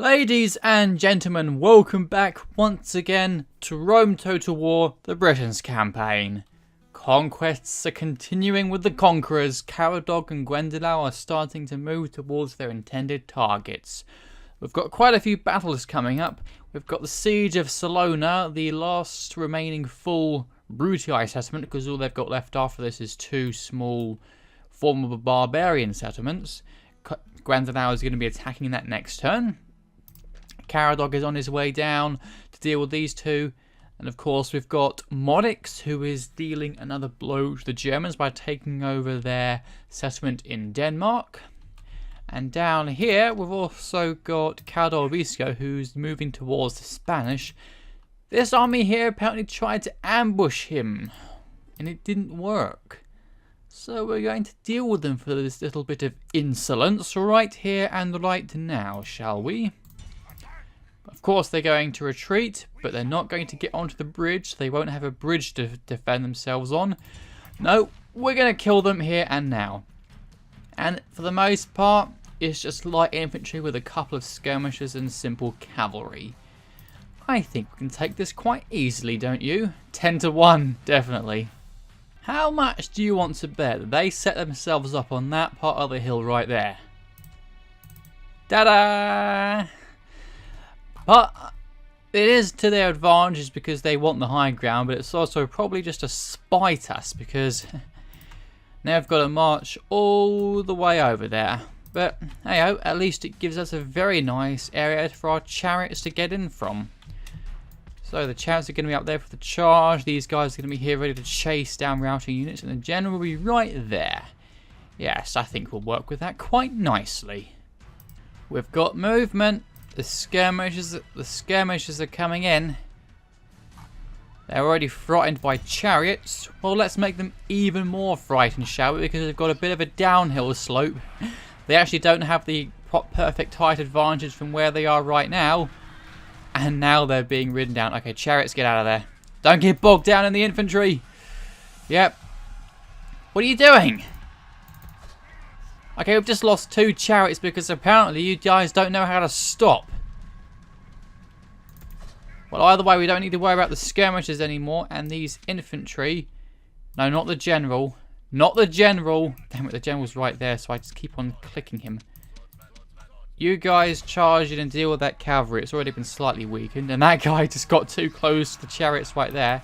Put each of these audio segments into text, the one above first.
Ladies and gentlemen, welcome back once again to Rome Total War, the Britons campaign. Conquests are continuing with the conquerors. Caradog and Gwendolau are starting to move towards their intended targets. We've got quite a few battles coming up. We've got the Siege of Salona, the last remaining full Brutii settlement, because all they've got left after this is two small former barbarian settlements. Gwendolau is going to be attacking that next turn. Caradog is on his way down to deal with these two. And of course we've got Monix, who is dealing another blow to the Germans by taking over their settlement in Denmark. And down here we've also got Caldobisco, who's moving towards the Spanish. This army here apparently tried to ambush him, and it didn't work. So we're going to deal with them for this little bit of insolence right here and right now, shall we? Of course they're going to retreat, but they're not going to get onto the bridge. They won't have a bridge to defend themselves on. No, we're going to kill them here and now. And for the most part, it's just light infantry with a couple of skirmishers and simple cavalry. I think we can take this quite easily, don't you? 10 to 1, definitely. How much do you want to bet that they set themselves up on that part of the hill right there? Ta-da! But it is to their advantage because they want the high ground, but it's also probably just to spite us because now I've got to march all the way over there. But hey, at least it gives us a very nice area for our chariots to get in from. So the chariots are going to be up there for the charge. These guys are going to be here ready to chase down routing units, and the general will be right there. Yes, I think we'll work with that quite nicely. We've got movement. The skirmishers are coming in. They're already frightened by chariots. Well, let's make them even more frightened, shall we? Because they've got a bit of a downhill slope. They actually don't have the perfect height advantage from where they are right now. And now they're being ridden down. Okay, chariots, get out of there. Don't get bogged down in the infantry. Yep. What are you doing? Okay, we've just lost 2 chariots because apparently you guys don't know how to stop. Well, either way, we don't need to worry about the skirmishers anymore. And these infantry... No, not the general. Not the general. Damn it, the general's right there, so I just keep on clicking him. You guys charge in and deal with that cavalry. It's already been slightly weakened. And that guy just got too close to the chariots right there.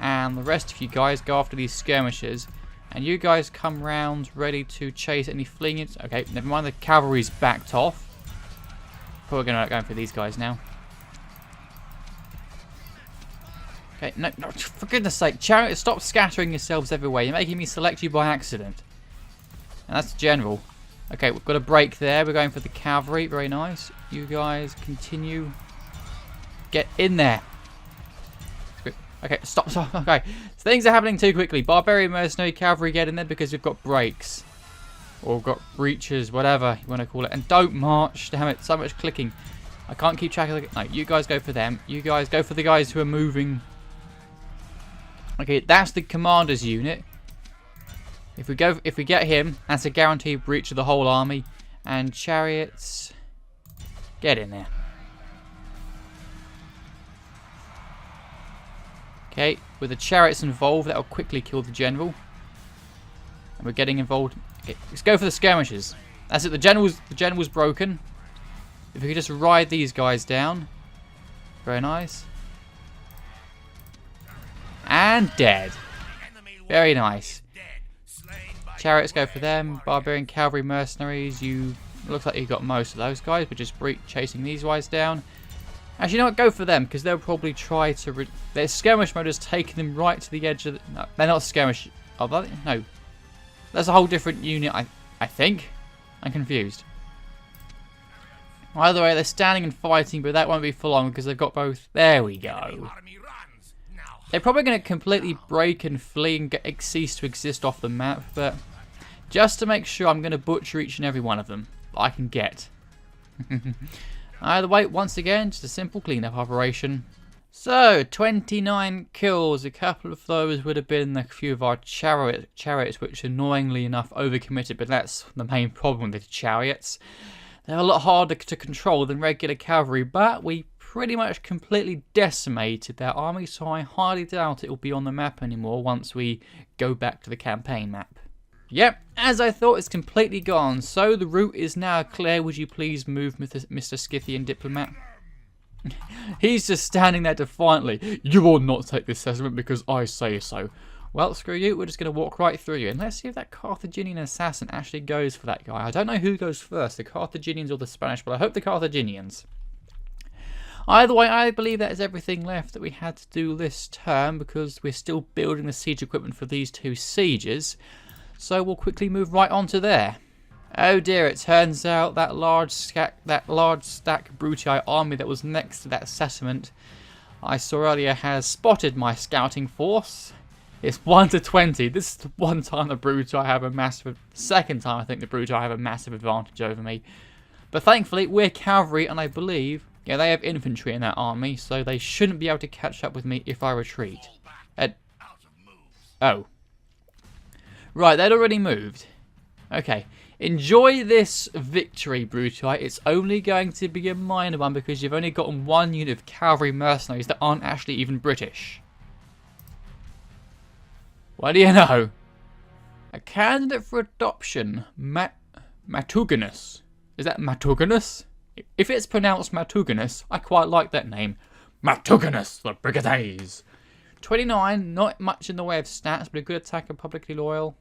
And the rest of you guys go after these skirmishers. And you guys come round ready to chase any fleeing units. Okay, never mind, the cavalry's backed off. Probably going to go for these guys now. Okay, no, for goodness sake, chariots, stop scattering yourselves everywhere. You're making me select you by accident. And that's the general. Okay, we've got a break there. We're going for the cavalry. Very nice. You guys continue. Get in there. Okay, stop. Okay, so things are happening too quickly. Barbarian mercenary cavalry get in there because we've got breaks. Or we've got breaches, whatever you want to call it. And don't march. Damn it, so much clicking. I can't keep track of the... No, you guys go for them. You guys go for the guys who are moving. Okay, that's the commander's unit. If we get him, that's a guaranteed breach of the whole army. And chariots, get in there. Okay, with the chariots involved, that'll quickly kill the general. And we're getting involved. Okay, let's go for the skirmishers. That's it. The general's broken. If we could just ride these guys down, very nice. And dead. Very nice. Chariots go for them. Barbarian cavalry mercenaries. Looks like you got most of those guys, but just chasing these guys down. Actually, you know what? Go for them, because they'll probably try to... Their skirmish mode has taken them right to the edge of the... No, they're not skirmish... Oh, no. That's a whole different unit, I think. I'm confused. Either way, they're standing and fighting, but that won't be for long, because they've got both... There we go. They're probably going to completely break and flee and cease to exist off the map, but... Just to make sure, I'm going to butcher each and every one of them that I can get. Either way, once again, just a simple cleanup operation. So, 29 kills. A couple of those would have been a few of our chariots, which annoyingly enough overcommitted, but that's the main problem with the chariots. They're a lot harder to control than regular cavalry, but we pretty much completely decimated their army, so I highly doubt it will be on the map anymore once we go back to the campaign map. Yep, as I thought, it's completely gone, so the route is now clear. Would you please move, Mr. Scythian Diplomat? He's just standing there defiantly. You will not take this settlement because I say so. Well, screw you, we're just going to walk right through you. And let's see if that Carthaginian assassin actually goes for that guy. I don't know who goes first, the Carthaginians or the Spanish, but I hope the Carthaginians. Either way, I believe that is everything left that we had to do this term because we're still building the siege equipment for these 2 sieges. So we'll quickly move right on to there. Oh dear, it turns out that large stack Brutii army that was next to that settlement I saw earlier has spotted my scouting force. It's 1 to 20. This is the one time the Brutii have a massive... Second time I think the Brutii have a massive advantage over me. But thankfully, we're cavalry, and I believe... Yeah, they have infantry in that army, so they shouldn't be able to catch up with me if I retreat. Oh. Right, they'd already moved. Okay. Enjoy this victory, Brutii. It's only going to be a minor one because you've only gotten 1 unit of cavalry mercenaries that aren't actually even British. What do you know? A candidate for adoption, Matuganus. Is that Matuganus? If it's pronounced Matuganus, I quite like that name. Matuganus, the Brigadades. 29, not much in the way of stats, but a good attacker, publicly loyal.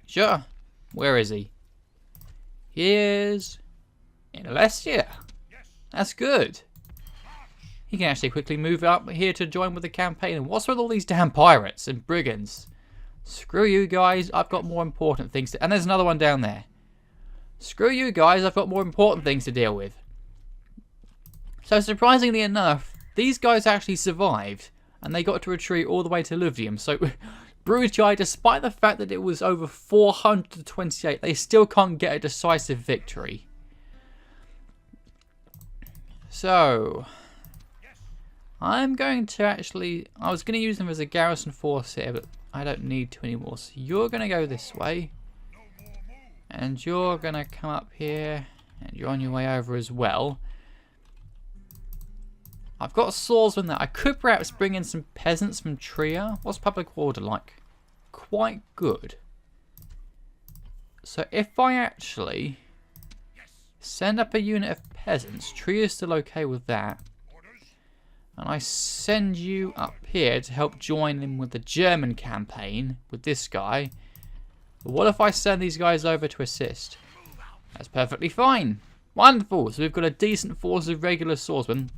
Sure. Where is he? He is in Alessia. That's good. He can actually quickly move up here to join with the campaign. And what's with all these damn pirates and brigands? Screw you guys, I've got more important things to... And there's another one down there. Screw you guys, I've got more important things to deal with. So surprisingly enough, these guys actually survived. And they got to retreat all the way to Luvium. So Brutii, despite the fact that it was over 400 to 28, they still can't get a decisive victory. So... I'm going to actually... I was going to use them as a garrison force here, but I don't need to anymore. So you're going to go this way. And you're going to come up here. And you're on your way over as well. I've got swordsmen there. I could perhaps bring in some peasants from Trier. What's public order like? Quite good. So if I actually send up a unit of peasants, Trier's still okay with that. And I send you up here to help join in with the German campaign with this guy. But what if I send these guys over to assist? That's perfectly fine. Wonderful. So we've got a decent force of regular swordsmen.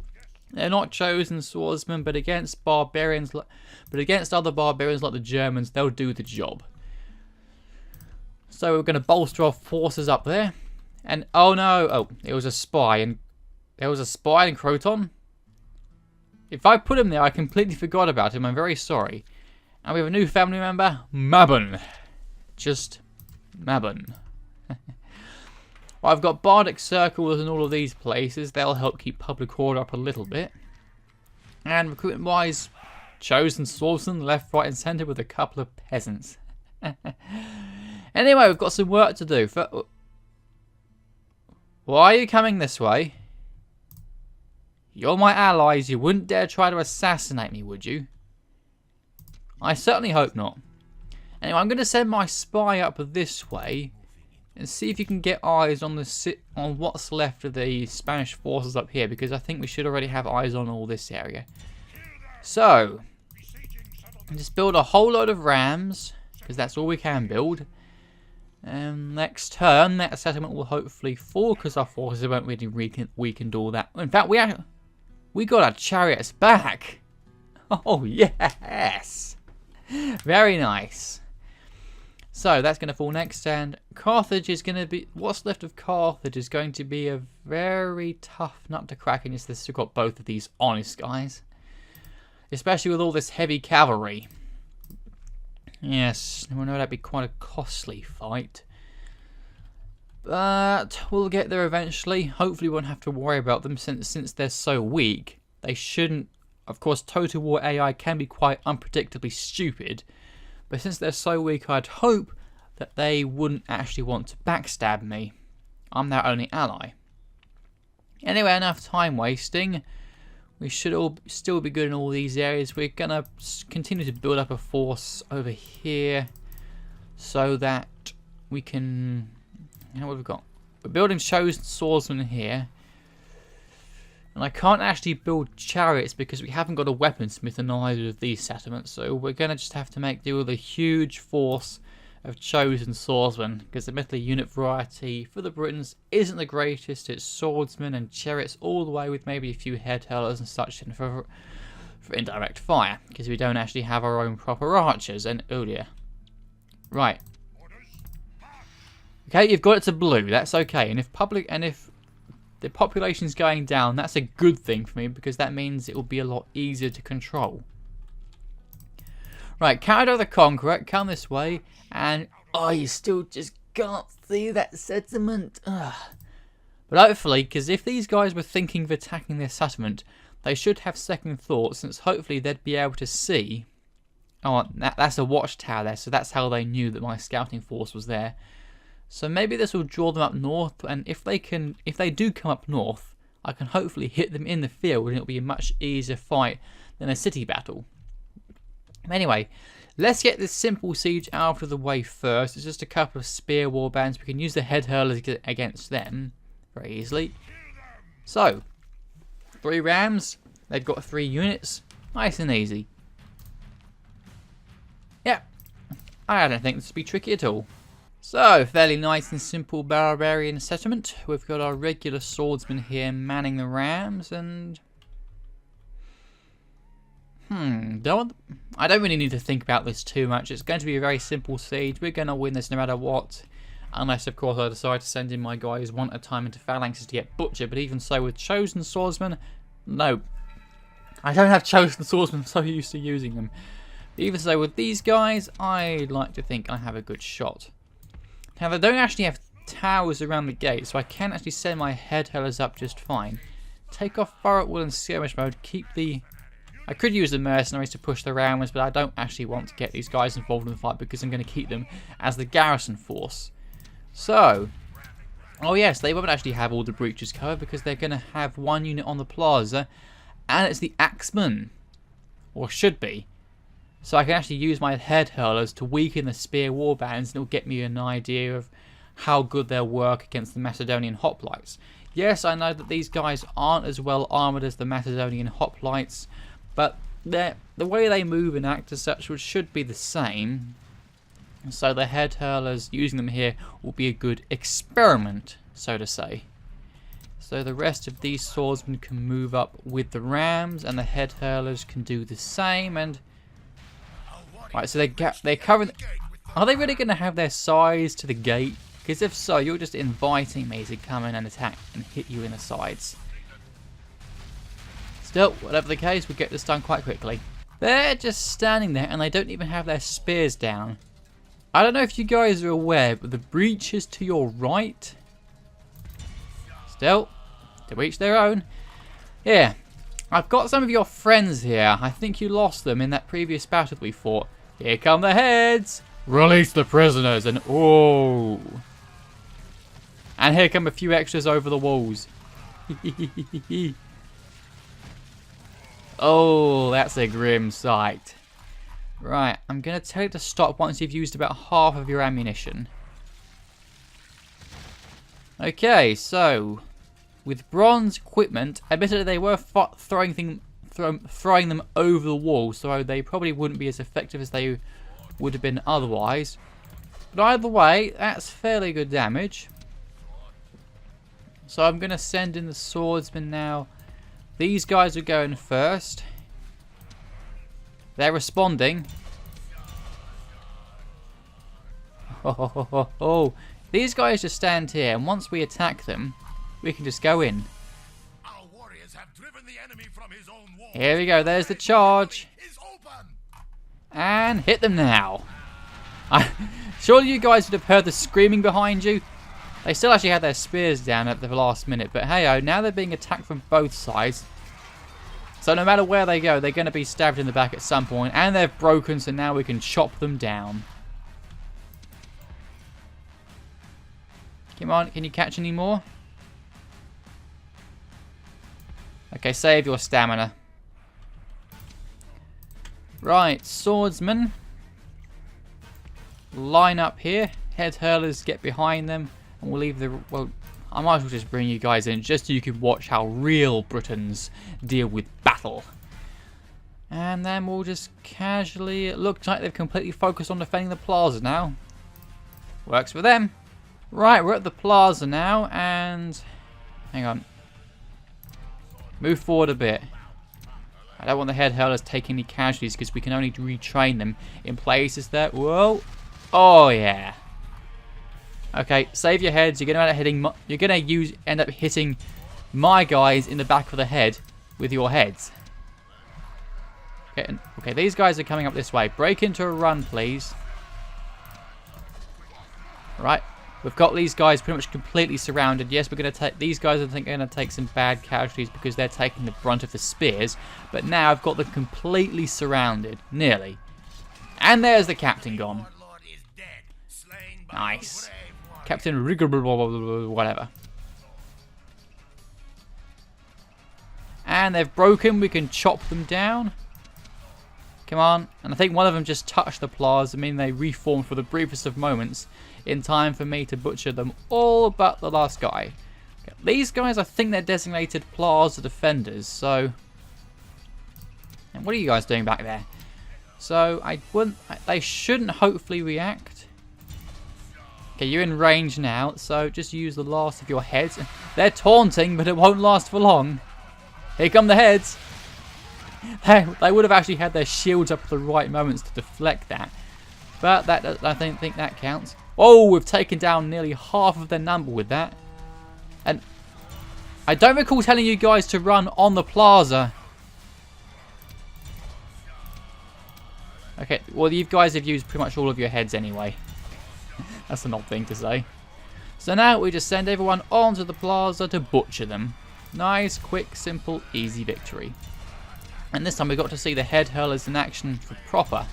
They're not chosen swordsmen, but against barbarians, but against other barbarians like the Germans, they'll do the job. So we're going to bolster our forces up there. And oh no, oh, it was a spy, and there was a spy in Croton. If I put him there, I completely forgot about him. I'm very sorry. And we have a new family member, Mabon. Just Mabon. Well, I've got Bardic Circles in all of these places. They'll help keep public order up a little bit. And recruitment-wise, chosen swordsmen left, right and centre with a couple of peasants. Anyway, we've got some work to do. Why are you coming this way? You're my allies. You wouldn't dare try to assassinate me, would you? I certainly hope not. Anyway, I'm going to send my spy up this way and see if you can get eyes on on what's left of the Spanish forces up here, because I think we should already have eyes on all this area. So, just build a whole load of rams, because that's all we can build. Next turn, that settlement will hopefully fall, because our forces won't really weakened all that. In fact, we got our chariots back. Oh, yes. Very nice. So, that's going to fall next, and Carthage is going to be... What's left of Carthage is going to be a very tough nut to crack, and it's still got both of these honest guys. Especially with all this heavy cavalry. Yes, we know that'd be quite a costly fight. But we'll get there eventually. Hopefully we won't have to worry about them since they're so weak. They shouldn't... Of course, Total War AI can be quite unpredictably stupid. But since they're so weak, I'd hope that they wouldn't actually want to backstab me. I'm their only ally. Anyway, enough time wasting. We should all still be good in all these areas. We're going to continue to build up a force over here so that we can... You know what we've got? We're building chosen swordsmen here. And I can't actually build chariots because we haven't got a weaponsmith in either of these settlements. So we're going to just have to make do with a huge force of chosen swordsmen, because admittedly unit variety for the Britons isn't the greatest. It's swordsmen and chariots all the way, with maybe a few head hurlers and such for indirect fire, because we don't actually have our own proper archers. And oh dear. Right. Okay, you've got it to blue. That's okay. And if the population's going down, that's a good thing for me, because that means it will be a lot easier to control. Right, Caradog the Conqueror, come this way, and oh, you still just can't see that settlement. Ugh. But hopefully, because if these guys were thinking of attacking their settlement, they should have second thoughts, since hopefully they'd be able to see. Oh, that's a watchtower there, so that's how they knew that my scouting force was there. So maybe this will draw them up north, and if they do come up north, I can hopefully hit them in the field, and it'll be a much easier fight than a city battle. Anyway, let's get this simple siege out of the way first. It's just a couple of spear warbands. We can use the head hurlers against them very easily. So, 3 rams. They've got 3 units. Nice and easy. Yeah, I don't think this will be tricky at all. So, fairly nice and simple barbarian settlement. We've got our regular swordsmen here manning the rams, and... I don't really need to think about this too much. It's going to be a very simple siege. We're going to win this no matter what. Unless, of course, I decide to send in my guys one at a time into phalanxes to get butchered. But even so, with chosen swordsmen, no. I don't have chosen swordsmen, I'm so used to using them. But even so, with these guys, I like to think I have a good shot. Now, they don't actually have towers around the gate, so I can actually send my head hurlers up just fine. Take off fire at will in skirmish mode. Keep the... I could use the mercenaries to push the rams, but I don't actually want to get these guys involved in the fight because I'm going to keep them as the garrison force. So, oh yes, they won't actually have all the breaches covered because they're going to have 1 unit on the plaza, and it's the axemen, or should be. So I can actually use my head hurlers to weaken the spear warbands, and it'll get me an idea of how good they'll work against the Macedonian hoplites. Yes, I know that these guys aren't as well armoured as the Macedonian hoplites, but the way they move and act as such should be the same. So the head hurlers, using them here, will be a good experiment, so to say. So the rest of these swordsmen can move up with the rams, and the head hurlers can do the same. And right, so they're covering. Are they really going to have their sides to the gate? Because if so, you're just inviting me to come in and attack and hit you in the sides. Still, whatever the case, we'll get this done quite quickly. They're just standing there, and they don't even have their spears down. I don't know if you guys are aware, but the breaches to your right... Still, to each their own. Yeah, I've got some of your friends here. I think you lost them in that previous battle we fought. Here come the heads! Release the prisoners, and oh! And here come a few extras over the walls. Oh, that's a grim sight. Right, I'm going to tell you to stop once you've used about half of your ammunition. Okay, so with bronze equipment, admittedly they were throwing them over the wall, so they probably wouldn't be as effective as they would have been otherwise. But either way, that's fairly good damage. So I'm going to send in the swordsmen now. These guys are going first. They're responding. Oh. These guys just stand here, and once we attack them, we can just go in. Our warriors have driven the enemy from his own wall. Here we go, there's the charge. And hit them now. Surely you guys would have heard the screaming behind you. They still actually had their spears down at the last minute, but hey-oh, now they're being attacked from both sides. So no matter where they go, they're going to be stabbed in the back at some point, and they're broken, so now we can chop them down. Come on, can you catch any more? Okay, save your stamina. Right, swordsmen. Line up here. Head hurlers get behind them. And we'll leave the... Well, I might as well just bring you guys in just so you can watch how real Britons deal with battle. And then we'll just casually... It looks like they've completely focused on defending the plaza now. Works for them. Right, we're at the plaza now, and... Hang on. Move forward a bit. I don't want the head hurlers taking any casualties because we can only retrain them in places that... Whoa. Oh, yeah. Okay, save your heads. You're gonna end up hitting my guys in the back of the head with your heads. Okay, these guys are coming up this way. Break into a run, please. Right, we've got these guys pretty much completely surrounded. Yes, we're gonna take these guys. I think are gonna take some bad casualties because they're taking the brunt of the spears. But now I've got them completely surrounded, nearly. And there's the captain gone. Nice. Captain whatever. And they've broken. We can chop them down. Come on. And I think one of them just touched the plaza. I mean, they reformed for the briefest of moments in time for me to butcher them all but the last guy. Okay, these guys, I think they're designated plaza defenders. So, and what are you guys doing back there? So, they shouldn't hopefully react. Okay, you're in range now, so just use the last of your heads. They're taunting, but it won't last for long. Here come the heads. They would have actually had their shields up at the right moments to deflect that. But I don't think that counts. Oh, we've taken down nearly half of their number with that. And I don't recall telling you guys to run on the plaza. Okay, well, you guys have used pretty much all of your heads anyway. That's an odd thing to say. So now we just send everyone onto the plaza to butcher them. Nice, quick, simple, easy victory. And this time we got to see the head hurlers in action for proper.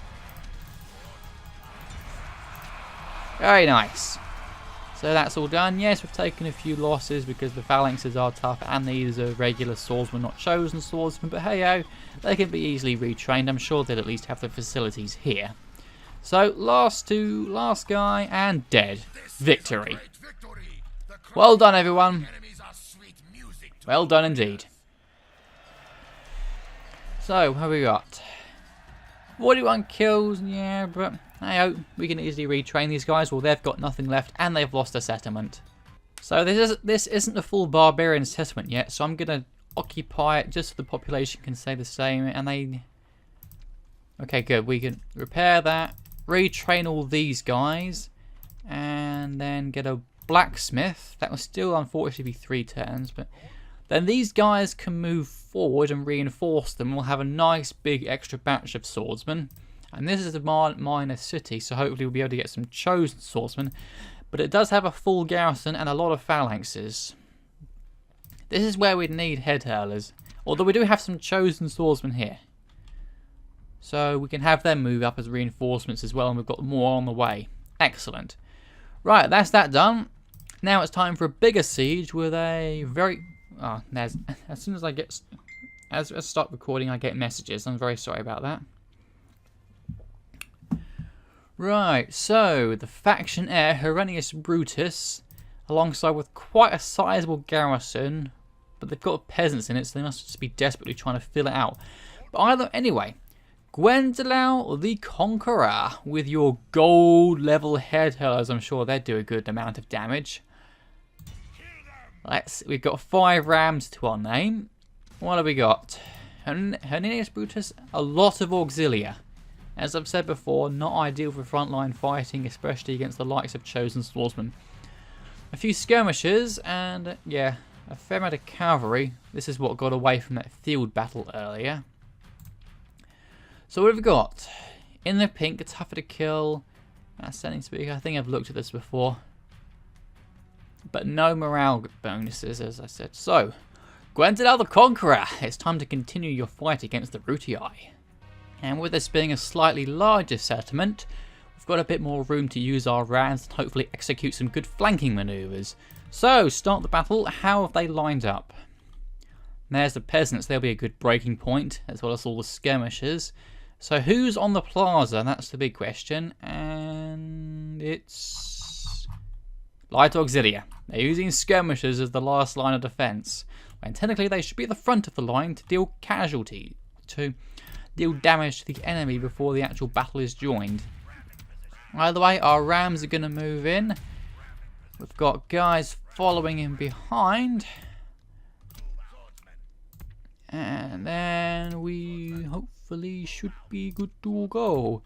Very nice. So that's all done. Yes, we've taken a few losses because the phalanxes are tough and these are regular swordsmen, not chosen swordsmen. But hey-o, they can be easily retrained. I'm sure they'll at least have the facilities here. So, last guy, and dead. Victory. Well done, everyone. Well done indeed. So, what have we got? 41 kills, yeah, but I hope we can easily retrain these guys. Well, they've got nothing left, and they've lost a settlement. So, this isn't a full barbarian settlement yet, so I'm going to occupy it just so the population can stay the same, and they... Okay, good. We can repair that. Retrain all these guys and then get a blacksmith. That will still unfortunately be 3 turns, but then these guys can move forward and reinforce them. We'll have a nice big extra batch of swordsmen, and this is a minor city, so hopefully we'll be able to get some chosen swordsmen, but it does have a full garrison and a lot of phalanxes. This is where we'd need head hurlers, although we do have some chosen swordsmen here. So we can have them move up as reinforcements as well, and we've got more on the way. Excellent. Right, that's that done. Now it's time for a bigger siege with a very... Oh, as soon as I start recording, I get messages. I'm very sorry about that. Right, so the faction heir, Herennius Brutus, alongside with quite a sizable garrison, but they've got peasants in it, so they must just be desperately trying to fill it out. But anyway... Gwendolau the Conqueror with your gold level head hurlers. I'm sure they do a good amount of damage. We've got 5 rams to our name. What have we got? Herennius Brutus, a lot of auxilia. As I've said before, not ideal for frontline fighting, especially against the likes of chosen swordsmen. A few skirmishers and yeah, a fair amount of cavalry. This is what got away from that field battle earlier. So what have we got? In the pink, tougher to kill. Ascending speaker. I think I've looked at this before. But no morale bonuses, as I said. So, Gwendolau the Conqueror. It's time to continue your fight against the Brutii. And with this being a slightly larger settlement, we've got a bit more room to use our rams and hopefully execute some good flanking maneuvers. So, start the battle. How have they lined up? There's the peasants. There'll be a good breaking point, as well as all the skirmishers. So, who's on the plaza? That's the big question. And it's light auxilia. They're using skirmishers as the last line of defense, when technically they should be at the front of the line to deal casualty, to deal damage to the enemy before the actual battle is joined. Either way, our rams are going to move in. We've got guys following in behind. And then we hopefully should be good to go.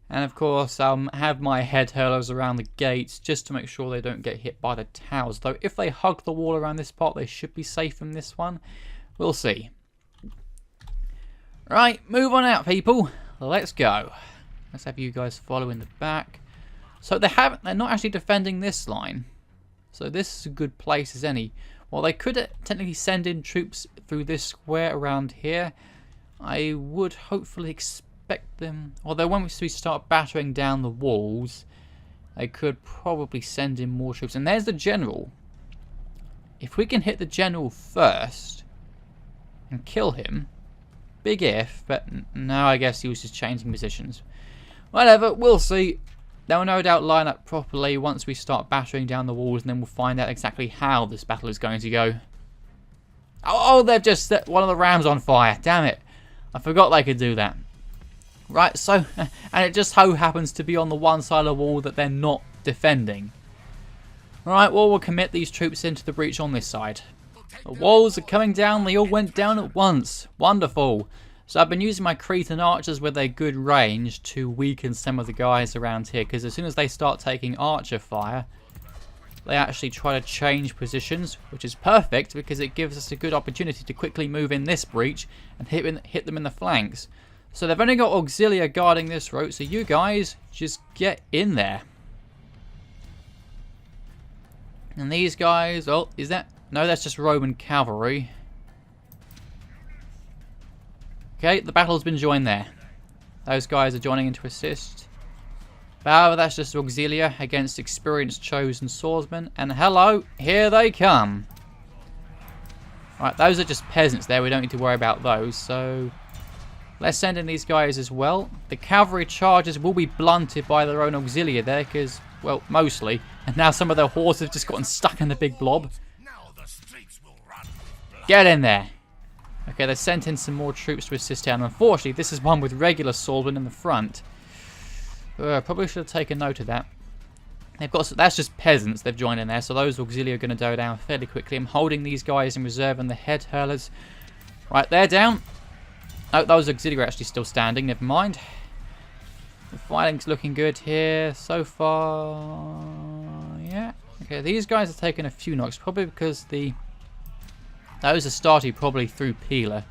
And of course, have my head hurlers around the gates just to make sure they don't get hit by the towers. Though if they hug the wall around this part, they should be safe from this one. We'll see. Right, move on out, people. Let's go. Let's have you guys follow in the back. So they're not actually defending this line. So this is a good place as any. Well, they could technically send in troops through this square around here. I would hopefully expect them, although once we start battering down the walls, they could probably send in more troops. And there's the general. If we can hit the general first and kill him, big if, but now I guess he was just changing positions. Whatever, we'll see. They'll no doubt line up properly once we start battering down the walls, and then we'll find out exactly how this battle is going to go. Oh, they've just set one of the rams on fire. Damn it. I forgot they could do that. Right, so, and it just so happens to be on the one side of the wall that they're not defending. Right, well, we'll commit these troops into the breach on this side. The walls are coming down. They all went down at once. Wonderful. So I've been using my Cretan archers with a good range to weaken some of the guys around here, because as soon as they start taking archer fire, they actually try to change positions, which is perfect because it gives us a good opportunity to quickly move in this breach and hit them in the flanks. So they've only got auxilia guarding this road, so you guys just get in there. And these guys, oh, is that? No, that's just Roman cavalry. Okay, the battle's been joined there. Those guys are joining in to assist. However, that's just auxilia against experienced chosen swordsmen. And hello, here they come. Right, those are just peasants there. We don't need to worry about those. So let's send in these guys as well. The cavalry charges will be blunted by their own auxilia there because, well, mostly. And now some of their horses have just gotten stuck in the big blob. Get in there. Okay, they sent in some more troops to assist here. And unfortunately, this is one with regular swordsmen in the front. Probably should have taken note of that. They've got, that's just peasants they've joined in there, so those auxilia are going to go down fairly quickly. I'm holding these guys in reserve and the head hurlers. Right, they're down. Oh, those auxilia are actually still standing, never mind. The fighting's looking good here so far. Yeah. Okay, these guys are taking a few knocks, probably because those are starting probably through Peeler.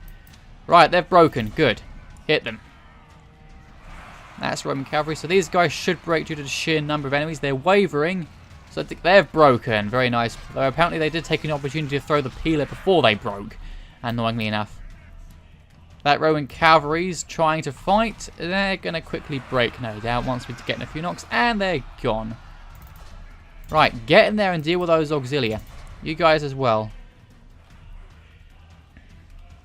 Right, they're broken. Good. Hit them. That's Roman cavalry. So these guys should break due to the sheer number of enemies. They're wavering. So I think they've broken. Very nice. Though apparently they did take an opportunity to throw the Peeler before they broke. Annoyingly enough. That Roman cavalry's trying to fight. They're going to quickly break, no doubt, once we get in a few knocks. And they're gone. Right, get in there and deal with those auxilia. You guys as well.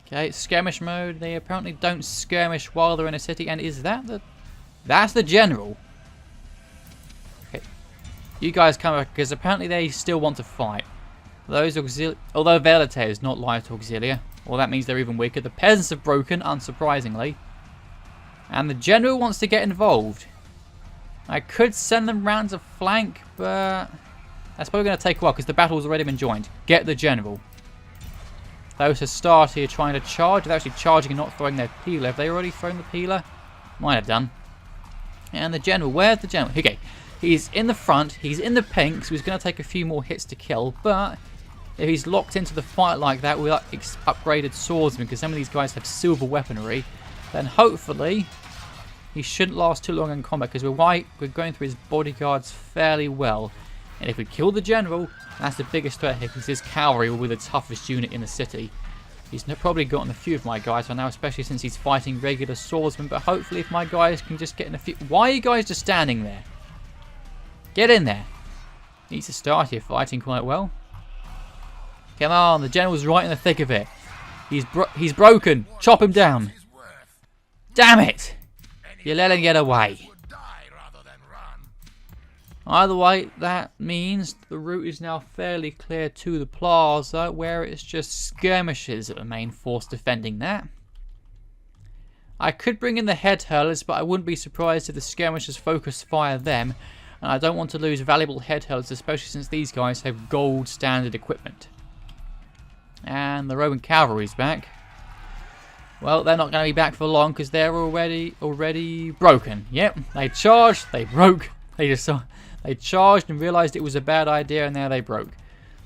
Okay, skirmish mode. They apparently don't skirmish while they're in a city. And is that the... That's the general. Okay. You guys come back, because apparently they still want to fight. Those auxilia... Although Velite is not light auxilia. Well, that means they're even weaker. The peasants have broken, unsurprisingly. And the general wants to get involved. I could send them round to flank, but... That's probably going to take a while, because the battle's already been joined. Get the general. Those who start here trying to charge. They're actually charging and not throwing their peeler. Have they already thrown the peeler? Might have done. And the general. Where's the general? Okay. He's in the front. He's in the pink, so he's going to take a few more hits to kill. But if he's locked into the fight like that with upgraded swordsmen, because some of these guys have silver weaponry, then hopefully he shouldn't last too long in combat, because we're going through his bodyguards fairly well. And if we kill the general, that's the biggest threat here, because his cavalry will be the toughest unit in the city. He's probably gotten a few of my guys by now, especially since he's fighting regular swordsmen. But hopefully if my guys can just get in a few... Why are you guys just standing there? Get in there. Needs to start here fighting quite well. Come on, the general's right in the thick of it. He's broken. Chop him down. Damn it! You let him get away. Either way, that means the route is now fairly clear to the plaza, where it's just skirmishers at the main force defending that. I could bring in the head hurlers, but I wouldn't be surprised if the skirmishers focus fire them, and I don't want to lose valuable head hurlers, especially since these guys have gold standard equipment. And the Roman cavalry's back. Well, they're not going to be back for long because they're already broken. Yep, they charged, they broke, they charged and realised it was a bad idea, and now they broke.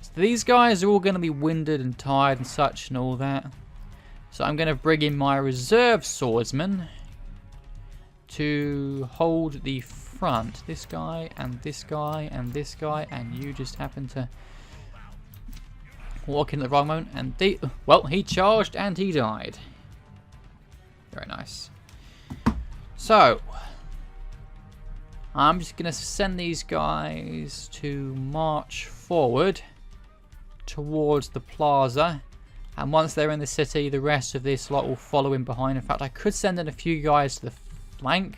So these guys are all going to be winded and tired and such and all that. So I'm going to bring in my reserve swordsman to hold the front. This guy and this guy and this guy, and you just happen to walk in at the wrong moment. And well, he charged and he died. Very nice. So I'm just going to send these guys to march forward towards the plaza. And once they're in the city, the rest of this lot will follow in behind. In fact, I could send in a few guys to the flank.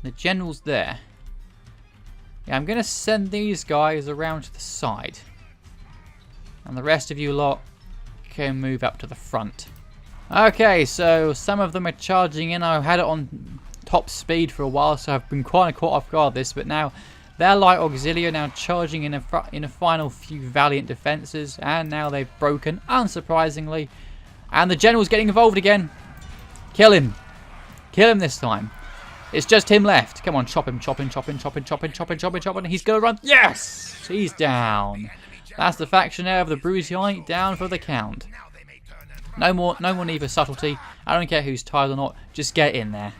The general's there. Yeah, I'm going to send these guys around to the side. And the rest of you lot can move up to the front. Okay, so some of them are charging in. I've had it on top speed for a while, so I've been quite caught off guard this, but now their light auxiliary are now charging in a final few valiant defences, and now they've broken, unsurprisingly. And the general's getting involved again. Kill him. Kill him this time. It's just him left. Come on, chop him, chop him, chop him, chop him, chop him, chop him, chop him, chop him. He's going to run. Yes! He's down. That's the factionaire of the Britons down for the count. No more need for subtlety. I don't care who's tired or not. Just get in there.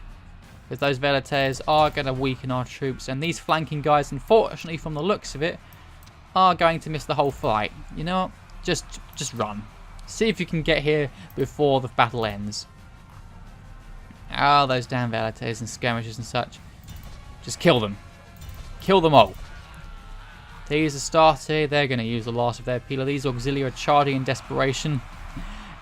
Because those Velites are going to weaken our troops. And these flanking guys, unfortunately, from the looks of it, are going to miss the whole fight. You know what? Just run. See if you can get here before the battle ends. Oh, those damn Velites and skirmishers and such. Just kill them. Kill them all. These are started. They're going to use the last of their pila. These auxiliary are charging in desperation.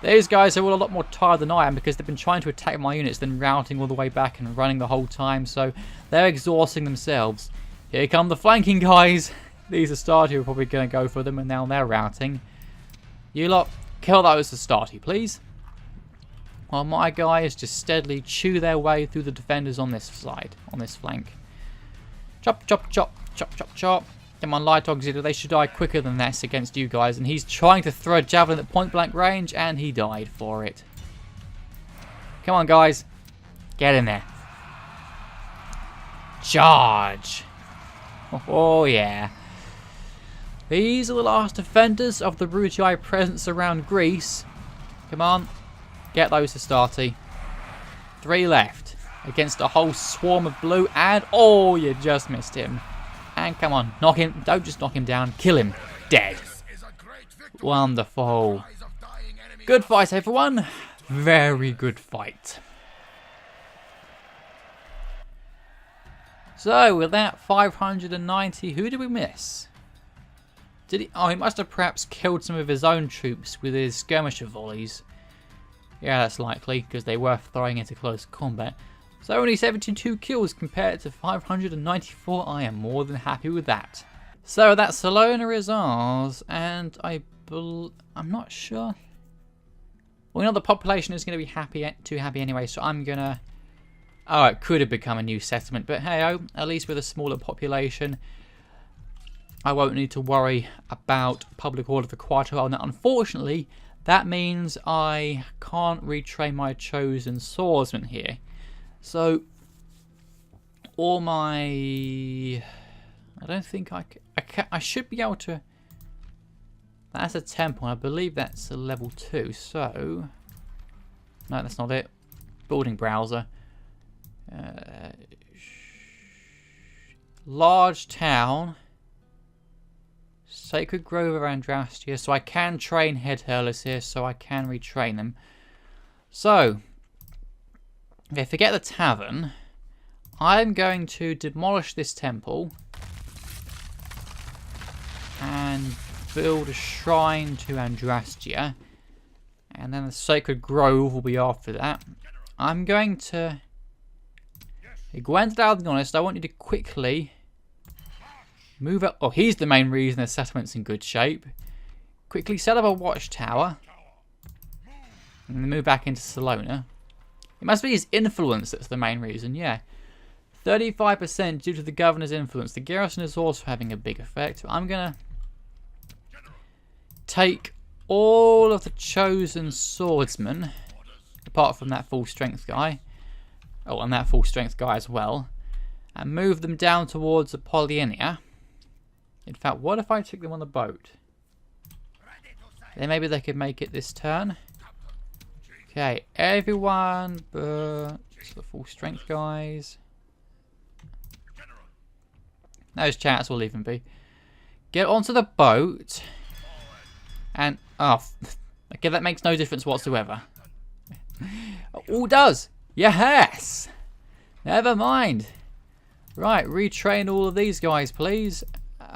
These guys are all a lot more tired than I am because they've been trying to attack my units, then routing all the way back and running the whole time. So they're exhausting themselves. Here come the flanking guys. These Astarte are probably going to go for them, and now they're routing. You lot, kill those Astarte, please. While my guys just steadily chew their way through the defenders on this side, on this flank. Chop, chop, chop, chop, chop, chop. Come on, light auxiliary, they should die quicker than this against you guys. And he's trying to throw a javelin at point blank range, and he died for it. Come on, guys. Get in there. Charge. Oh yeah. These are the last defenders of the Brutii presence around Greece. Come on. Get those Astarte. 3 left. Against a whole swarm of blue. And, oh, you just missed him. And come on, knock him. Don't just knock him down. Kill him. Dead. Wonderful. Good fight, everyone. Very good fight. So, with that 590, who did we miss? Did he? Oh, he must have perhaps killed some of his own troops with his skirmisher volleys. Yeah, that's likely, because they were throwing into close combat. So only 72 kills compared to 594. I am more than happy with that. So that Salona is ours, and I'm not sure. Well, you know, the population is going to be too happy anyway, so I'm going to... Oh, it could have become a new settlement, but hey-oh, at least with a smaller population, I won't need to worry about public order for quite a while. Now, unfortunately, that means I can't retrain my chosen swordsman here. So, all my... I don't think I should be able to... That's a temple. I believe that's a level 2. So... No, that's not it. Building browser. Large town. Sacred Grove of Andrastia, so I can train head hurlers here, so I can retrain them. So, okay, forget the tavern. I'm going to demolish this temple and build a shrine to Andrastia, and then the Sacred Grove will be after that. I'm going to... Gwendolyn, to be honest, I want you to quickly move up. Oh, he's the main reason the settlement's in good shape. Quickly set up a watchtower and then move back into Salona. It must be his influence that's the main reason, yeah. 35% due to the governor's influence. The garrison is also having a big effect. I'm going to take all of the chosen swordsmen, apart from that full strength guy. Oh, and that full strength guy as well. And move them down towards Apollonia. In fact, what if I took them on the boat? Then maybe they could make it this turn. Okay, everyone but the full strength guys. Those chats will leave them be. Get onto the boat. And, oh, okay, that makes no difference whatsoever. Oh, it does. Yes. Never mind. Right, retrain all of these guys, please.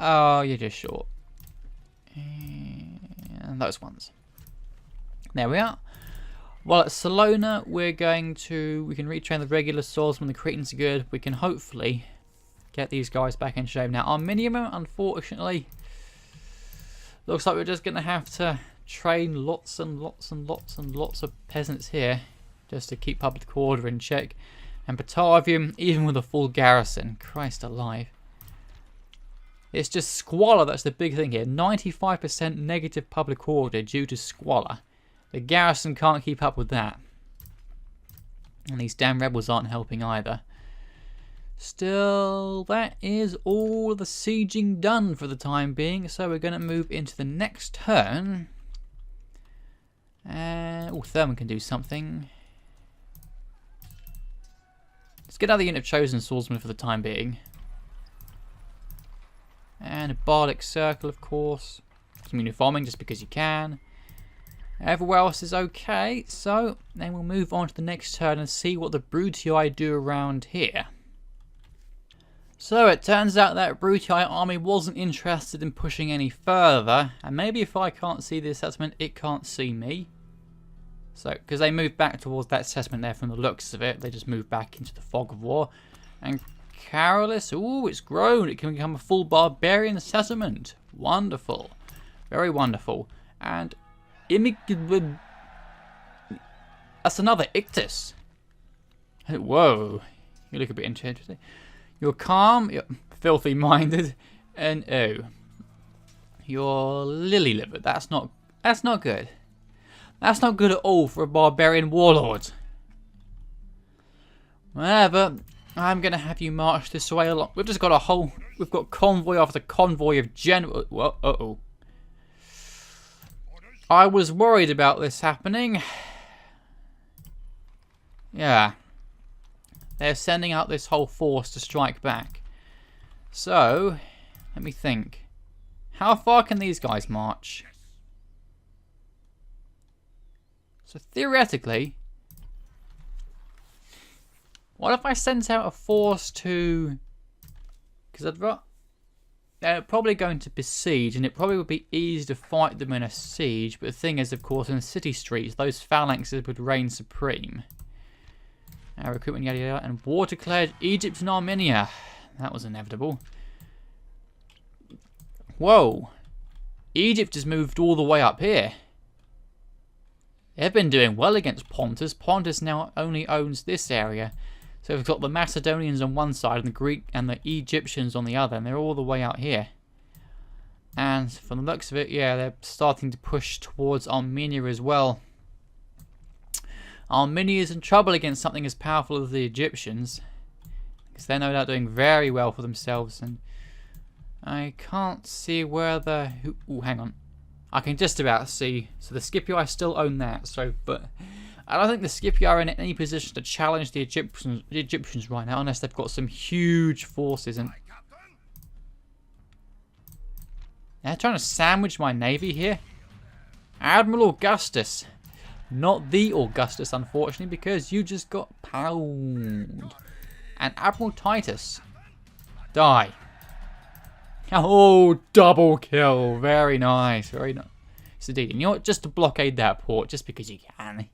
Oh, you're just short. And those ones. There we are. Well, at Salona, we can retrain the regular swordsmen. The Cretans are good. We can hopefully get these guys back in shape. Now, our minimum, unfortunately, looks like we're just going to have to train lots and lots and lots and lots of peasants here just to keep public order in check. And Batavium, even with a full garrison, Christ alive. It's just squalor that's the big thing here. 95% negative public order due to squalor. The garrison can't keep up with that. And these damn rebels aren't helping either. Still, that is all the sieging done for the time being. So we're going to move into the next turn. Oh, Thurman can do something. Let's get another unit of chosen swordsmen for the time being. And a bardic circle, of course. Community farming just because you can. Everywhere else is okay. So then we'll move on to the next turn and see what the Brutii do around here. So it turns out that Brutii army wasn't interested in pushing any further. And maybe if I can't see this settlement, it can't see me. So, because they moved back towards that settlement there from the looks of it. They just moved back into the fog of war. And Carolus, ooh, it's grown. It can become a full barbarian settlement. Wonderful. Very wonderful. And that's another Ictus. Whoa. You look a bit interesting. You're calm, you're filthy minded, and oh. You're lily livered. That's not good. That's not good at all for a barbarian warlord. Whatever. I'm gonna have you march this way along. We've just got we've got convoy after convoy of general. Well, uh-oh. I was worried about this happening. Yeah. They're sending out this whole force to strike back. So, let me think. How far can these guys march? So theoretically, what if I sent out a force to... Because they're probably going to besiege, and it probably would be easy to fight them in a siege. But the thing is, of course, in the city streets, those phalanxes would reign supreme. Recruitment, yada yada. And war declared Egypt and Armenia. That was inevitable. Whoa. Egypt has moved all the way up here. They've been doing well against Pontus. Pontus now only owns this area. So we've got the Macedonians on one side and the Greek and the Egyptians on the other. And they're all the way out here. And from the looks of it, yeah, they're starting to push towards Armenia as well. Armenia is in trouble against something as powerful as the Egyptians. Because they're no doubt doing very well for themselves. And I can't see where the... Ooh, hang on. I can just about see. So the Scipii, I still own that. So, but I don't think the Scipii are in any position to challenge the Egyptians right now, unless they've got some huge forces. And They're trying to sandwich my navy here. Admiral Augustus. Not the Augustus, unfortunately, because you just got pounded. And Admiral Titus. Die. Oh, double kill. Very nice. Very nice. So, indeed, you know what? Just to blockade that port, just because you can.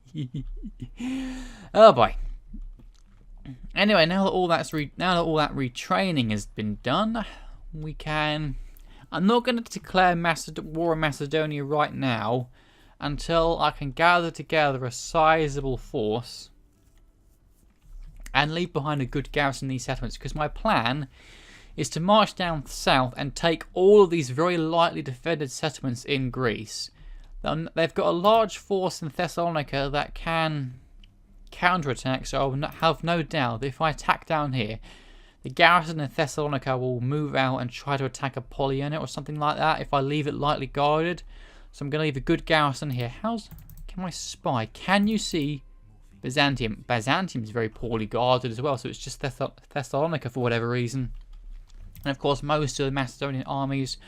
Oh boy. Anyway, now that all that retraining has been done, we can. I'm not going to declare war in Macedonia right now until I can gather together a sizable force and leave behind a good garrison in these settlements. Because my plan is to march down south and take all of these very lightly defended settlements in Greece. They've got a large force in Thessalonica that can counterattack, so I have no doubt that if I attack down here, the garrison in Thessalonica will move out and try to attack Apollonia or something like that if I leave it lightly guarded. So I'm going to leave a good garrison here. Can I spy? Can you see Byzantium? Byzantium is very poorly guarded as well, so it's just Thessalonica for whatever reason. And of course, most of the Macedonian armies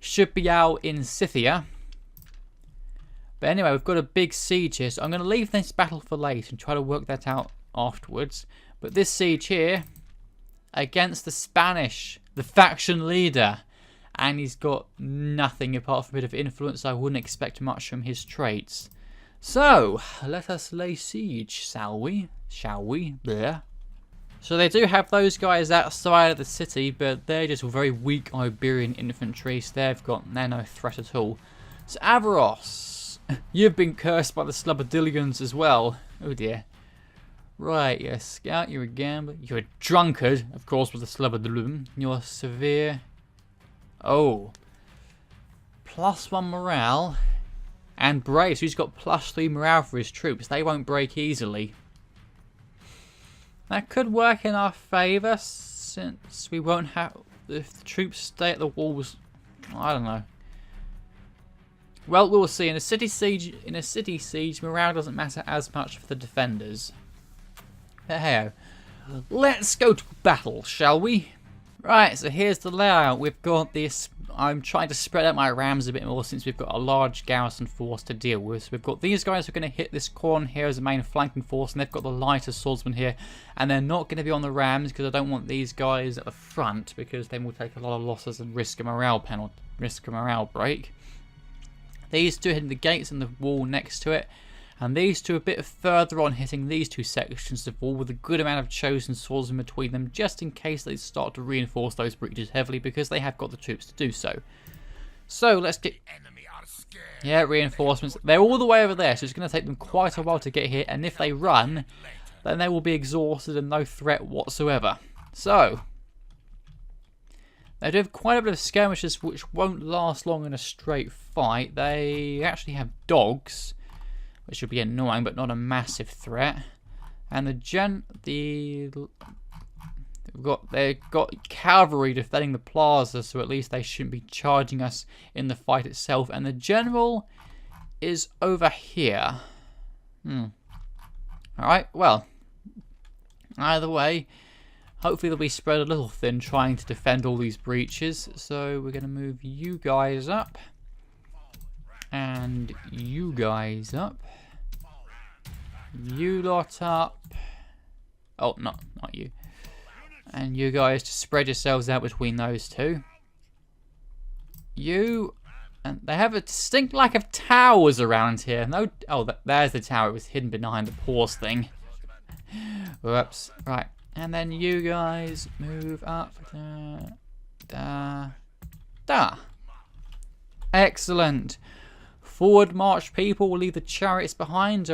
should be out in Scythia. But anyway, we've got a big siege here, so I'm going to leave this battle for late and try to work that out afterwards. But this siege here, against the Spanish, the faction leader, and he's got nothing apart from a bit of influence. I wouldn't expect much from his traits. So, let us lay siege, shall we? Shall we? Bleh. So they do have those guys outside of the city, but they're just very weak Iberian infantry, so they're no threat at all. So Avaros, you've been cursed by the Slobodilians as well. Oh dear. Right, you're a scout, you're a gambler, you're a drunkard, of course, with the Slobodilian. You're severe. Oh. +1 morale. And brave, so he's got +3 morale for his troops. They won't break easily. That could work in our favour, since we won't have... If the troops stay at the walls... I don't know. Well, we'll see. In a city siege, morale doesn't matter as much for the defenders. But hey, let's go to battle, shall we? Right, so here's the layout. We've got this... I'm trying to spread out my rams a bit more since we've got a large garrison force to deal with. So we've got these guys who are going to hit this corn here as a main flanking force, and they've got the lighter swordsmen here, and they're not going to be on the rams because I don't want these guys at the front because then we'll take a lot of losses and risk a morale break. These two hitting the gates and the wall next to it, and these two a bit further on hitting these two sections of wall with a good amount of chosen swordsmen between them, just in case they start to reinforce those breaches heavily because they have got the troops to do so. So let's get... Yeah, reinforcements. They're all the way over there, so it's going to take them quite a while to get here, and if they run, then they will be exhausted and no threat whatsoever. So... They do have quite a bit of skirmishes which won't last long in a straight fight. They actually have dogs, which would be annoying but not a massive threat. And they've got cavalry defending the plaza, so at least they shouldn't be charging us in the fight itself. And the general is over here. Alright, well, either way, hopefully they'll be spread a little thin trying to defend all these breaches. So we're going to move you guys up. And you guys up. You lot up. Oh, not you. And you guys just spread yourselves out between those two. You... And they have a distinct lack of towers around here. No... Oh, there's the tower. It was hidden behind the pause thing. Whoops. Right. And then you guys move up. Da. Excellent. Forward march people will leave the chariots behind.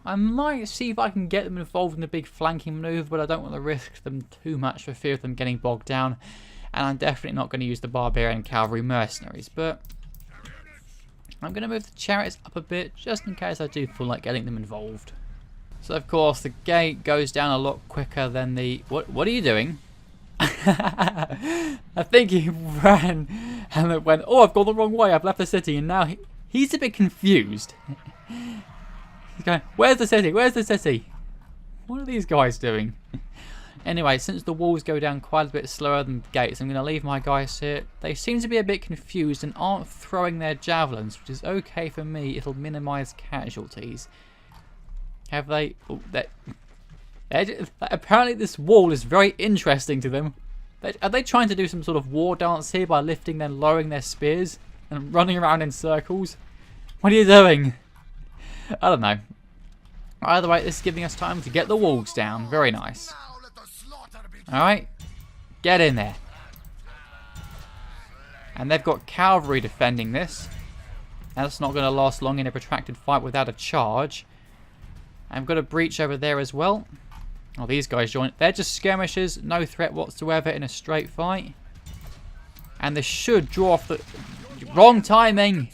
I might see if I can get them involved in a big flanking manoeuvre, but I don't want to risk them too much for fear of them getting bogged down. And I'm definitely not going to use the barbarian cavalry mercenaries, but I'm going to move the chariots up a bit just in case I do feel like getting them involved. So of course the gate goes down a lot quicker than the... What are you doing? I think he ran and it went, oh, I've gone the wrong way, I've left the city, and now he's a bit confused. He's going, where's the city? Where's the city? What are these guys doing? Anyway, since the walls go down quite a bit slower than the gates, I'm going to leave my guys here. They seem to be a bit confused and aren't throwing their javelins, which is okay for me. It'll minimise casualties. Have they... Oh, apparently this wall is very interesting to them. Are they trying to do some sort of war dance here by lifting and lowering their spears and running around in circles? What are you doing? I don't know. Either way, this is giving us time to get the walls down. Very nice. Alright, get in there. And they've got cavalry defending this. That's not going to last long in a protracted fight without a charge. I've got a breach over there as well. Oh, these guys join. They're just skirmishers, no threat whatsoever in a straight fight. And this should draw off the... Wrong timing!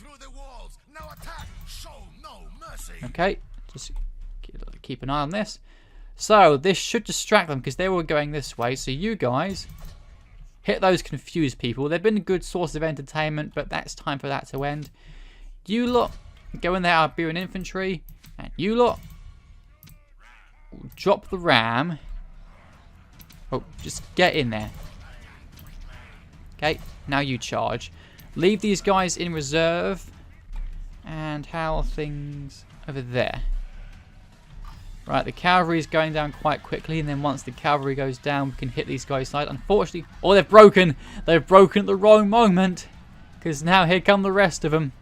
Okay, just keep an eye on this. So, this should distract them because they were going this way. So you guys hit those confused people. They've been a good source of entertainment, but that's time for that to end. You lot go in there, Iberian infantry. And you lot drop the ram. Oh, just get in there. Okay, now you charge. Leave these guys in reserve. And how are things over there? Right, the cavalry is going down quite quickly, and then once the cavalry goes down, we can hit these guys' side. Unfortunately, oh, they've broken. They've broken at the wrong moment, because now here come the rest of them.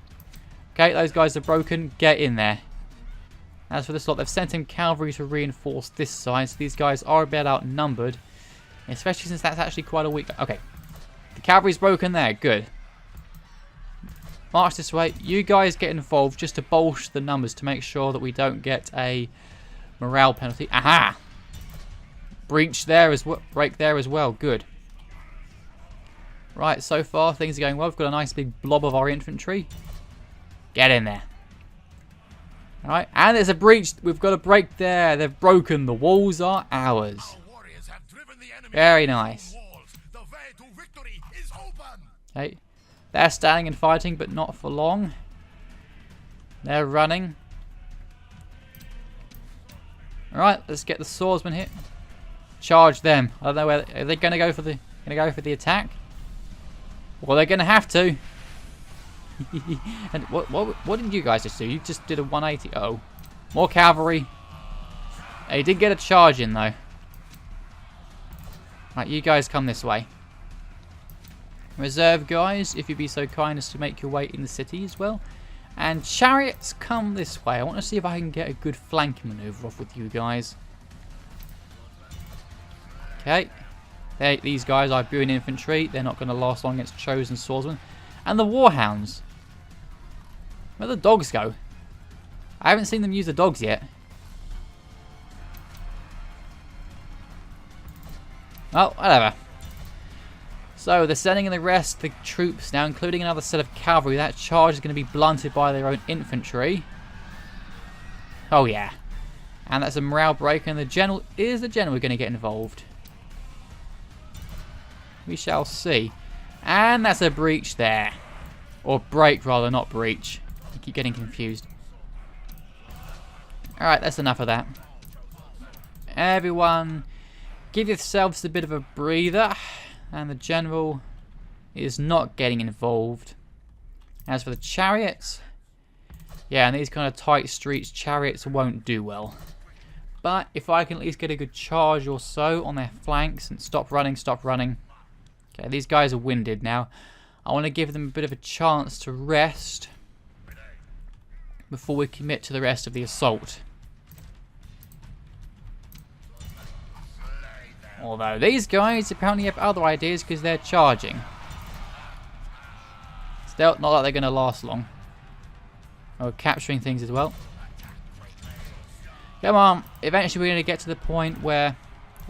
Okay, those guys are broken. Get in there. As for this lot, they've sent in cavalry to reinforce this side, so these guys are a bit outnumbered, especially since that's actually quite a weak... Okay, the cavalry's broken there. Good. March this way. You guys get involved just to bolster the numbers to make sure that we don't get a morale penalty. Aha! Breach there as well. Break there as well. Good. Right, so far things are going well. We've got a nice big blob of our infantry. Get in there. Alright, and there's a breach. We've got a break there. They've broken. The walls are ours. Very nice. Okay. They're standing and fighting, but not for long. They're running. Alright, let's get the swordsman hit. Charge them. I don't know where are they gonna go for the attack? Well, they're gonna have to. And what did you guys just do? You just did a 180. Oh. More cavalry. They did get a charge in though. Right, you guys come this way. Reserve guys, if you'd be so kind as to make your way in the city as well. And chariots, come this way. I want to see if I can get a good flanking maneuver off with you guys. Okay. These guys are Iberian infantry. They're not going to last long against chosen swordsmen. And the warhounds. Where the dogs go? I haven't seen them use the dogs yet. Oh, whatever. So they're sending in the rest of the troops now, including another set of cavalry. That charge is going to be blunted by their own infantry. Oh yeah. And that's a morale break, and the general... Is the general going to get involved? We shall see. And that's a breach there. Or break, rather, not breach. I keep getting confused. Alright, that's enough of that. Everyone, give yourselves a bit of a breather. And the general is not getting involved. As for the chariots, yeah, and these kind of tight streets, chariots won't do well. But if I can at least get a good charge or so on their flanks and stop running, stop running. Okay, these guys are winded now. I want to give them a bit of a chance to rest before we commit to the rest of the assault. Although these guys apparently have other ideas because they're charging. Still, not like they're going to last long. Oh, capturing things as well. Come on. Eventually we're going to get to the point where...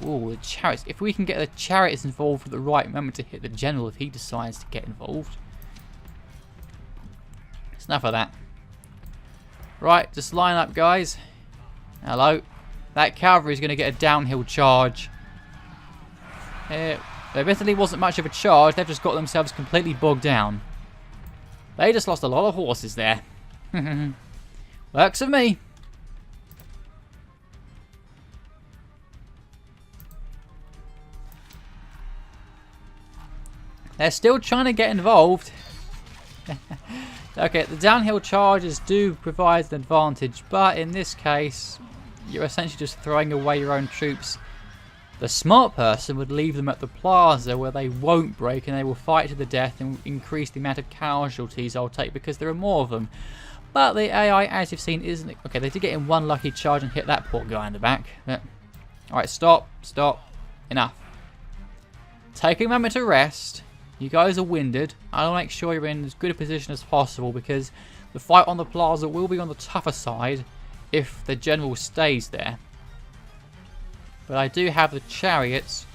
Ooh, the chariots. If we can get the chariots involved at the right moment to hit the general if he decides to get involved. It's enough of that. Right, just line up, guys. Hello. That cavalry is going to get a downhill charge. There admittedly wasn't much of a charge. They've just got themselves completely bogged down. They just lost a lot of horses there. Works for me. They're still trying to get involved. Okay, the downhill charges do provide an advantage, but in this case, you're essentially just throwing away your own troops. The smart person would leave them at the plaza where they won't break and they will fight to the death and increase the amount of casualties I'll take because there are more of them. But the AI, as you've seen, isn't... Okay, they did get in one lucky charge and hit that poor guy in the back. But... Alright, stop. Enough. Take a moment to rest. You guys are winded. I'll make sure you're in as good a position as possible because the fight on the plaza will be on the tougher side if the general stays there. But I do have the chariots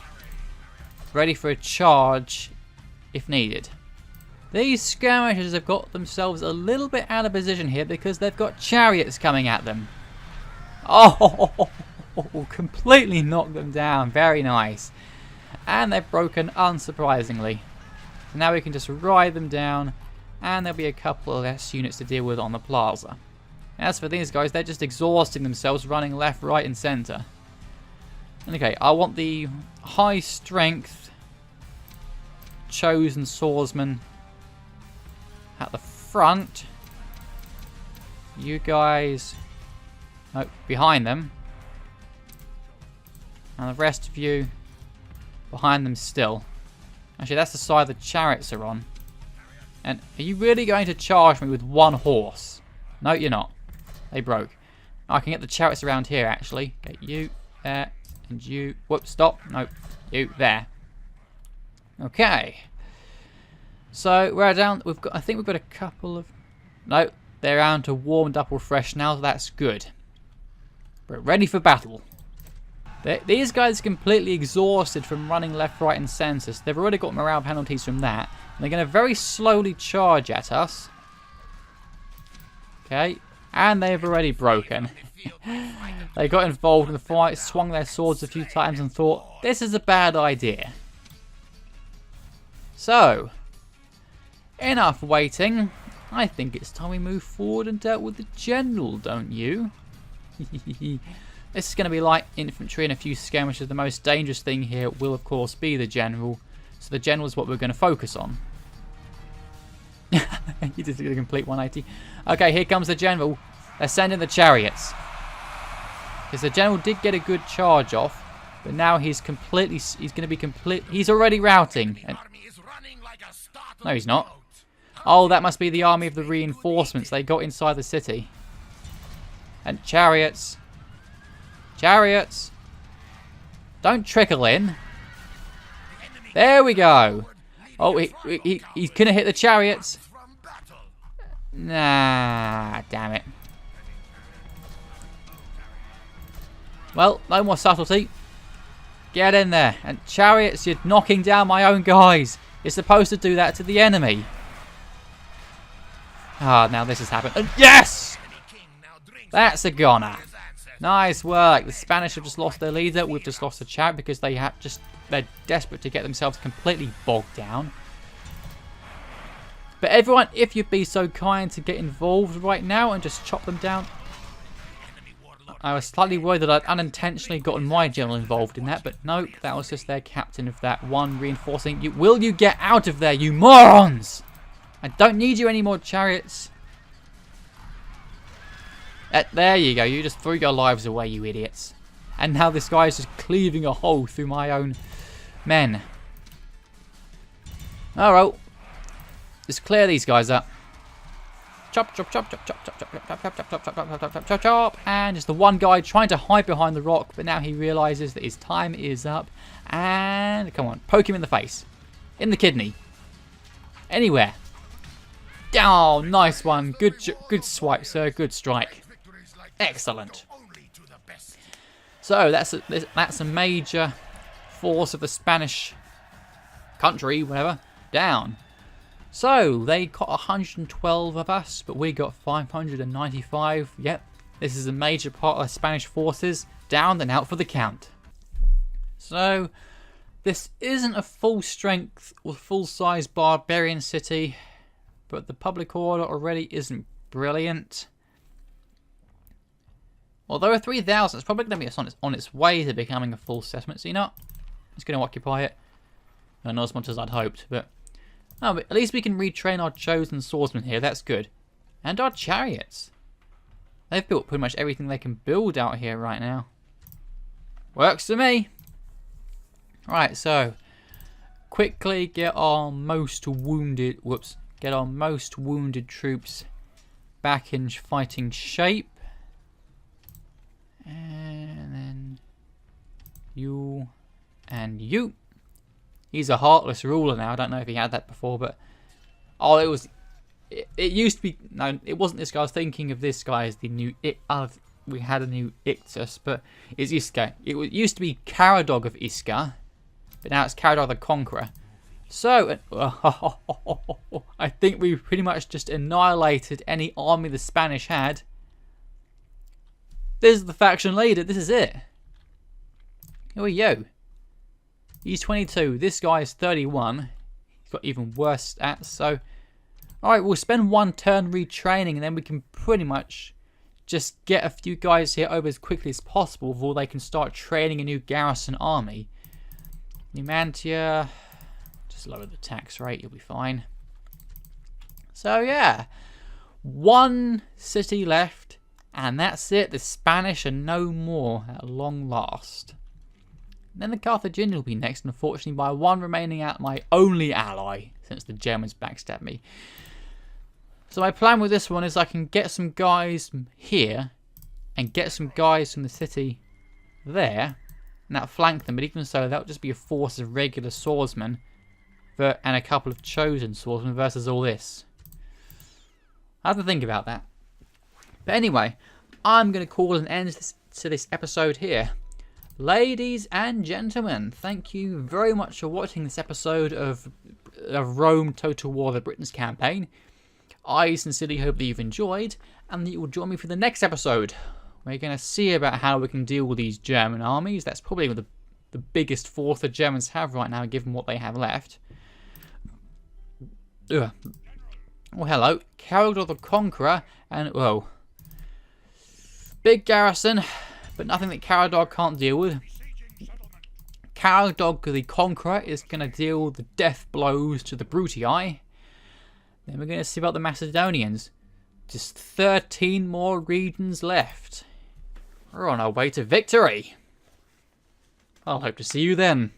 ready for a charge if needed. These skirmishers have got themselves a little bit out of position here because they've got chariots coming at them. Oh, completely knocked them down. Very nice. And they've broken unsurprisingly. So now we can just ride them down and there'll be a couple of less units to deal with on the plaza. As for these guys, they're just exhausting themselves running left, right and centre. Okay, I want the high strength chosen swordsman at the front. You guys behind them. And the rest of you behind them still. Actually, that's the side the chariots are on. And are you really going to charge me with one horse? No, you're not. They broke. I can get the chariots around here, actually. Get you there. And you... Whoops, stop. Nope. You there. Okay. So, we're down... I think we've got a couple of... No, they're down to warmed up or fresh now, so that's good. We're ready for battle. These guys are completely exhausted from running left, right and centre. So they've already got morale penalties from that. And they're going to very slowly charge at us. Okay. And they've already broken. They got involved in the fight, swung their swords a few times and thought, this is a bad idea. So, enough waiting. I think it's time we move forward and dealt with the general, don't you? This is going to be light infantry and a few skirmishers. The most dangerous thing here will, of course, be the general. So the general is what we're going to focus on. You just did a complete 180. Okay, here comes the general. They're sending the chariots. Because the general did get a good charge off. But now he's going to be complete. He's already routing. And, no, he's not. Oh, that must be the army of the reinforcements. They got inside the city. And chariots. Chariots. Don't trickle in. There we go. Oh, he's going to hit the chariots. Nah, damn it. Well, no more subtlety. Get in there. And chariots, you're knocking down my own guys. You're supposed to do that to the enemy. Ah, now this has happened. And yes! That's a goner. Nice work. The Spanish have just lost their leader. We've just lost a chariot because they're desperate to get themselves completely bogged down. But everyone, if you'd be so kind to get involved right now and just chop them down. I was slightly worried that I'd unintentionally gotten my general involved in that, but no, that was just their captain of that one reinforcing. Will you get out of there, you morons? I don't need you any more chariots. There you go, you just threw your lives away, you idiots. And now this guy is just cleaving a hole through my own men. Alright, just clear these guys up. Chop, chop, chop, chop, chop, chop, chop, chop, chop, chop, chop, chop, chop, chop, chop, chop, chop. And just the one guy trying to hide behind the rock, but now he realizes that his time is up. And come on, poke him in the face. In the kidney. Anywhere. Oh, nice one. Good swipe, sir. Good strike. Excellent. So that's a major force of the Spanish country, whatever, down. So they got 112 of us, but we got 595. Yep, this is a major part of the Spanish forces down and out for the count. So this isn't a full strength or full size barbarian city, but the public order already isn't brilliant. Although a 3,000 is probably going to be on its way to becoming a full settlement, so you know, it's going to occupy it. Not as much as I'd hoped, but Oh, but at least we can retrain our chosen swordsmen here. That's good. And our chariots. They've built pretty much everything they can build out here right now. Works for me. Right, so quickly get our most wounded. Get our most wounded troops back in fighting shape. And then you and you. He's a heartless ruler now. I don't know if he had that before, but oh, it used to be. No, it wasn't this guy. I was thinking of this guy as the new. We had a new Ictus, but it's Iska. It used to be Caradog of Iska, but now it's Caradog the Conqueror. So I think we pretty much just annihilated any army the Spanish had. This is the faction leader. This is it. Who are you? He's 22. This guy is 31. He's got even worse stats. So, alright, we'll spend one turn retraining and then we can pretty much just get a few guys here over as quickly as possible before they can start training a new garrison army. Numantia, just lower the tax rate, you'll be fine. So, yeah. One city left. And that's it. The Spanish are no more at long last. Then the Carthaginians will be next, unfortunately, by one remaining out my only ally, since the Germans backstabbed me. So my plan with this one is I can get some guys here, and get some guys from the city there, and that'll flank them, but even so, that'll just be a force of regular swordsmen, and a couple of chosen swordsmen versus all this. I have to think about that. But anyway, I'm going to call an end to this episode here. Ladies and gentlemen, thank you very much for watching this episode of Rome Total War the Britons campaign. I sincerely hope that you've enjoyed and that you will join me for the next episode. We're going to see about how we can deal with these German armies. That's probably the biggest force the Germans have right now, given what they have left. Well, hello. Caradog the Conqueror and, well, big garrison, but nothing that Caradog can't deal with. Caradog the Conqueror is going to deal the death blows to the Brutii. Then we're going to see about the Macedonians. Just 13 more regions left. We're on our way to victory. I'll hope to see you then.